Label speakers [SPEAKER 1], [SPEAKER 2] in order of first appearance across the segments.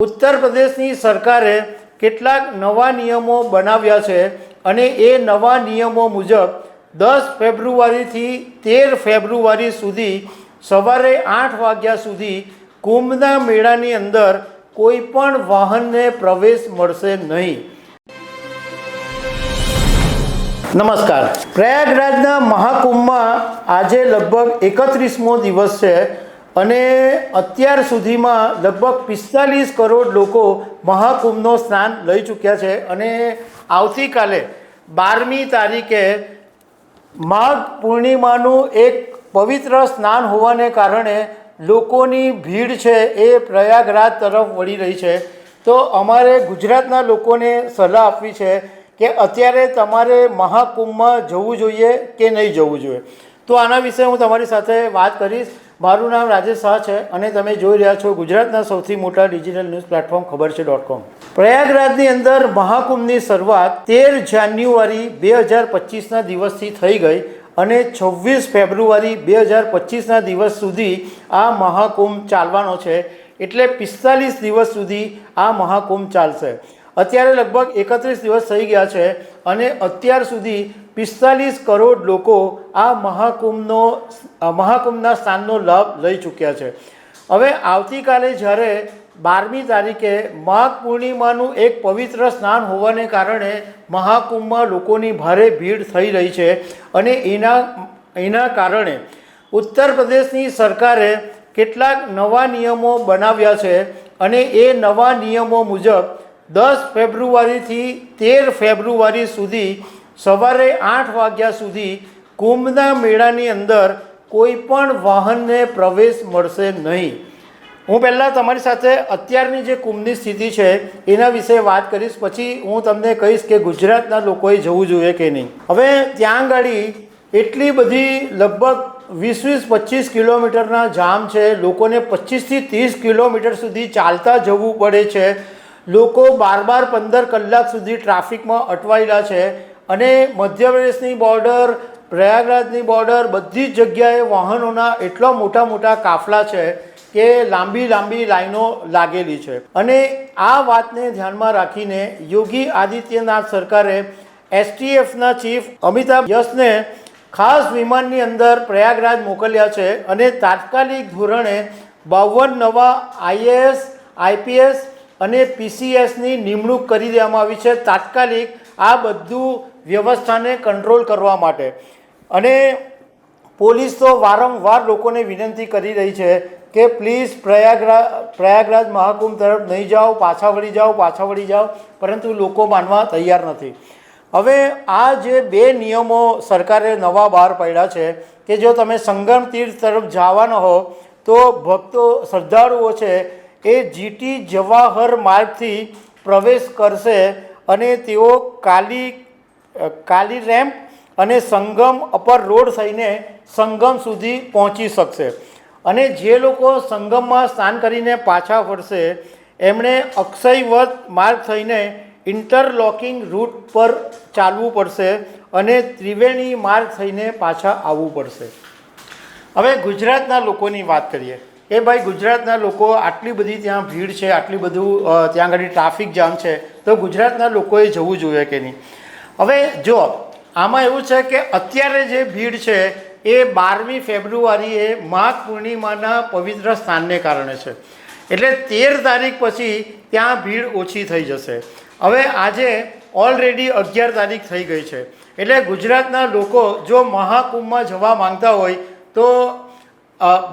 [SPEAKER 1] ઉત્તર પ્રદેશની સરકારે કેટલાક નવા નિયમો બનાવ્યા છે અને એ નવા નિયમો મુજબ 10 ફેબ્રુઆરીથી 13 ફેબ્રુઆરી સુધી સવારે 8 વાગ્યા સુધી કુંભના મેળાની અંદર કોઈ પણ વાહનને પ્રવેશ મળશે નહીં। નમસ્કાર। પ્રયાગરાજના મહાકુંભમાં આજે લગભગ 31મો દિવસ છે અને અત્યાર સુધીમાં લગભગ 45 કરોડ લોકો મહાકુંભનો સ્નાન લઈ ચૂક્યા છે અને આવતીકાલે 12મી તારીખે માઘ પૂર્ણિમાનું એક પવિત્ર સ્નાન હોવાને કારણે લોકોની ભીડ છે એ પ્રયાગરાજ તરફ વળી રહી છે। તો અમારે ગુજરાતના લોકોને સલાહ આપવી છે કે અત્યારે તમારે મહાકુંભમાં જવું જોઈએ કે નહીં જવું જોઈએ। તો આના વિશે હું તમારી સાથે વાત કરીશ। મારું નામ રાજેશ શાહ છે અને તમે જોઈ રહ્યા છો ગુજરાતના સૌથી મોટા ડિજિટલ ન્યૂઝ પ્લેટફોર્મ ખબર છે.com। પ્રયાગરાજની અંદર મહાકુંભની શરૂઆત 13 જાન્યુઆરી 2025ના દિવસથી થઈ ગઈ અને 26 ફેબ્રુઆરી 2025ના દિવસ સુધી આ મહાકુંભ ચાલવાનો છે, એટલે 45 દિવસ સુધી આ મહાકુંભ ચાલશે। અત્યારે લગભગ 31 દિવસ થઈ ગયા છે અને અત્યાર સુધી 45 કરોડ લોકો આ મહાકુંભના સ્નાનનો લાભ લઈ ચૂક્યા છે। હવે આવતીકાલે જ્યારે 12મી તારીખે માઘ પૂર્ણિમાનું એક પવિત્ર સ્નાન હોવાને કારણે મહાકુંભમાં લોકોની ભારે ભીડ થઈ રહી છે અને એના કારણે ઉત્તર પ્રદેશની સરકારે કેટલાક નવા નિયમો બનાવ્યા છે અને એ નવા નિયમો મુજબ 10 ફેબ્રુઆરીથી 13 ફેબ્રુઆરી સુધી સવારે 8 વાગ્યા સુધી કુંભના મેળાની અંદર કોઈ પણ વાહનને પ્રવેશ મળશે નહીં। હું પહેલાં તમારી સાથે અત્યારની જે કુંભની સ્થિતિ છે એના વિશે વાત કરીશ, પછી હું તમને કહીશ કે ગુજરાતના લોકોએ જવું જોઈએ કે નહીં। હવે ત્યાં આગળ એટલી બધી લગભગ 20-25 કિલોમીટરના જામ છે, લોકોને 25થી 30 કિલોમીટર સુધી ચાલતા જવું પડે છે, લોકો 12-15 કલાક સુધી ટ્રાફિકમાં અટવાયેલા છે અને મધ્યપ્રદેશની બોર્ડર, પ્રયાગરાજની બોર્ડર, બધી જ જગ્યાએ વાહનોના એટલા મોટા કાફલા છે કે લાંબી લાઈનો લાગેલી છે। અને આ વાતને ધ્યાનમાં રાખીને યોગી આદિત્યનાથ સરકારે STFના ચીફ અમિતાભ યશને ખાસ વિમાનની અંદર પ્રયાગરાજ મોકલ્યા છે અને તાત્કાલિક ધોરણે 52 નવા IAS, IPS અને PCSની નિમણૂક કરી દેવામાં આવી છે તાત્કાલિક આ બધું વ્યવસ્થાને કંટ્રોલ કરવા માટે। અને પોલીસ તો વારંવાર લોકોને વિનંતી કરી રહી છે કે પ્લીઝ પ્રયાગરાજ મહાકુંભ તરફ નહીં જાઓ, પાછા વળી જાઓ, પરંતુ લોકો માનવા તૈયાર નથી। હવે આ જે 2 નિયમો સરકારે નવા બહાર પાડ્યા છે કે જો તમે સંગમ તીર્થ તરફ જવાના હો તો ભક્તો, શ્રદ્ધાળુઓ છે એ GT જવાહર માર્ગથી પ્રવેશ કરશે અને તેઓ કાલી રેમ્પ અને સંગમ અપર રોડ થઈને સંગમ સુધી પહોંચી શકશે। અને જે લોકો સંગમમાં સ્નાન કરીને પાછા ફરશે એમણે અક્ષયવત માર્ગ થઈને ઇન્ટરલોકિંગ રૂટ પર ચાલવું પડશે અને ત્રિવેણી માર્ગ થઈને પાછા આવવું પડશે। હવે ગુજરાતના લોકોની વાત કરીએ કે ભાઈ ગુજરાતના લોકો આટલી બધી ત્યાં ભીડ છે, આટલી બધું ત્યાં આગળ ટ્રાફિક જામ છે, તો ગુજરાતના લોકોએ જવું જોઈએ કે નહીં। હવે જો આમાં એવું છે કે અત્યારે જે ભીડ છે એ 12મી ફેબ્રુઆરીએ માઘ પૂર્ણિમાના પવિત્ર સ્નાનને કારણે છે, એટલે 13 તારીખ પછી ત્યાં ભીડ ઓછી થઈ જશે। હવે આજે ઓલરેડી 11 તારીખ થઈ ગઈ છે, એટલે ગુજરાતના લોકો જો મહાકુંભમાં જવા માંગતા હોય તો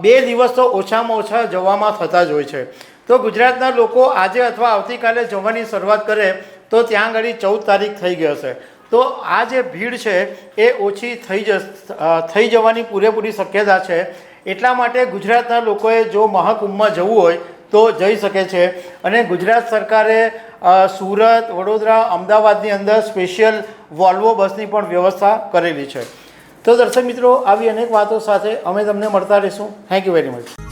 [SPEAKER 1] 2 દિવસ તો ઓછામાં ઓછા જવામાં થતા જ હોય છે। તો ગુજરાતના લોકો આજે અથવા આવતીકાલે જવાની શરૂઆત કરે તો ત્યાં આગળ 14 તારીખ થઈ ગઈ હશે, તો આ જે ભીડ છે એ ઓછી થઈ જવાની પૂરેપૂરી શક્યતા છે। એટલા માટે ગુજરાતના લોકોએ જો મહાકુંભમાં જવું હોય તો જઈ શકે છે અને ગુજરાત સરકારે સુરત, વડોદરા, અમદાવાદની અંદર સ્પેશિયલ વોલ્વો બસની પણ વ્યવસ્થા કરેલી છે। તો દર્શક મિત્રો, આવી અનેક વાતો સાથે અમે તમને મળતા રહીશું। Thank you very much.